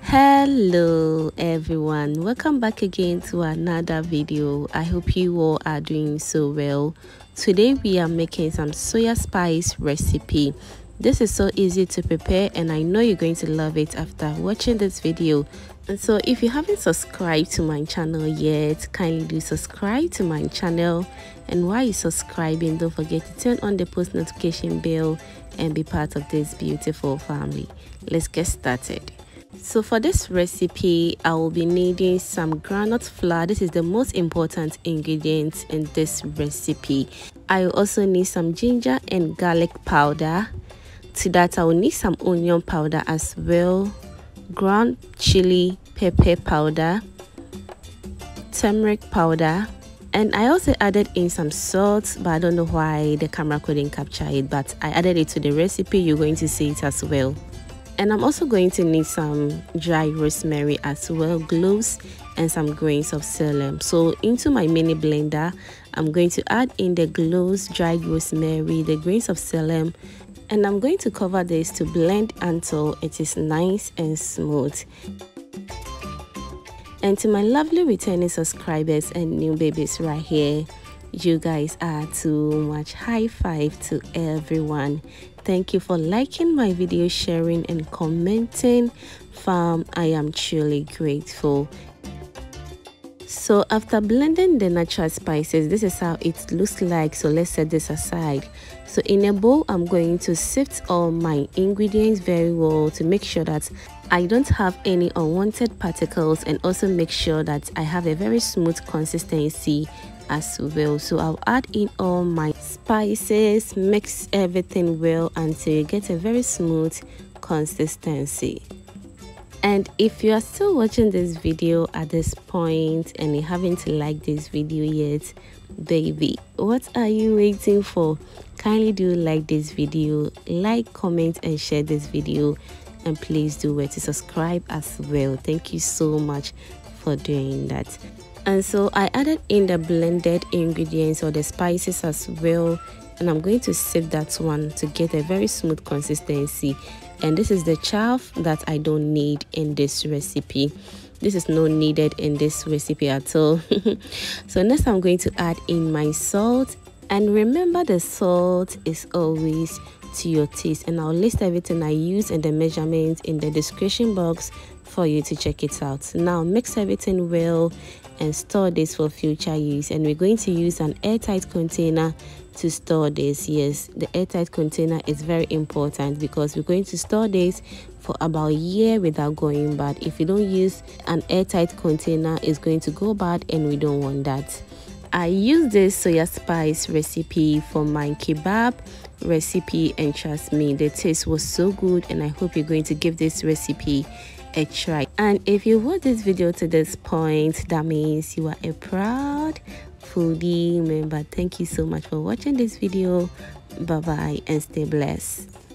Hello everyone, welcome back again to another video. I hope you all are doing so well. Today we are making some soya spice recipe. This is so easy to prepare and I know you're going to love it after watching this video. And so if you haven't subscribed to my channel yet, kindly do subscribe to my channel, and while you're subscribing, don't forget to turn on the post notification bell and be part of this beautiful family. Let's get started. So for this recipe, I will be needing some groundnut flour. This is the most important ingredient in this recipe. I will also need some ginger and garlic powder. To that, I will need some onion powder as well, ground chili pepper powder, turmeric powder, and I also added in some salt, but I don't know why the camera couldn't capture it, but I added it to the recipe. You're going to see it as well. And I'm also going to need some dry rosemary as well, cloves, and some grains of selim. So into my mini blender, I'm going to add in the cloves, dried rosemary, the grains of selim, and I'm going to cover this to blend until it is nice and smooth. And to my lovely returning subscribers and new babies right here, you guys are too much. High five to everyone. Thank you for liking my video, sharing and commenting. Fam, I am truly grateful. So after blending the natural spices, this is how it looks like. So let's set this aside. So in a bowl, I'm going to sift all my ingredients very well to make sure that I don't have any unwanted particles, and also make sure that I have a very smooth consistency as well. So I'll add in all my spices, mix everything well until you get a very smooth consistency. And if you are still watching this video at this point and you haven't liked this video yet, baby, what are you waiting for? Kindly do like this video, like, comment and share this video, and please do wait to subscribe as well. Thank you so much for doing that. And so I added in the blended ingredients or the spices as well, and I'm going to sift that one to get a very smooth consistency. And this is the chaff that I don't need in this recipe. This is not needed in this recipe at all. So next I'm going to add in my salt, and remember the salt is always to your taste, and I'll list everything I use and the measurements in the description box for you to check it out. Now mix everything well and store this for future use, and we're going to use an airtight container to store this. Yes, the airtight container is very important because we're going to store this for about a year without going bad. If you don't use an airtight container, it's going to go bad, and we don't want that. I use this soya spice recipe for my kebab recipe, and trust me, the taste was so good, and I hope you're going to give this recipe a try. And if you watch this video to this point, that means you are a proud foodie member. Thank you so much for watching this video. Bye bye and stay blessed.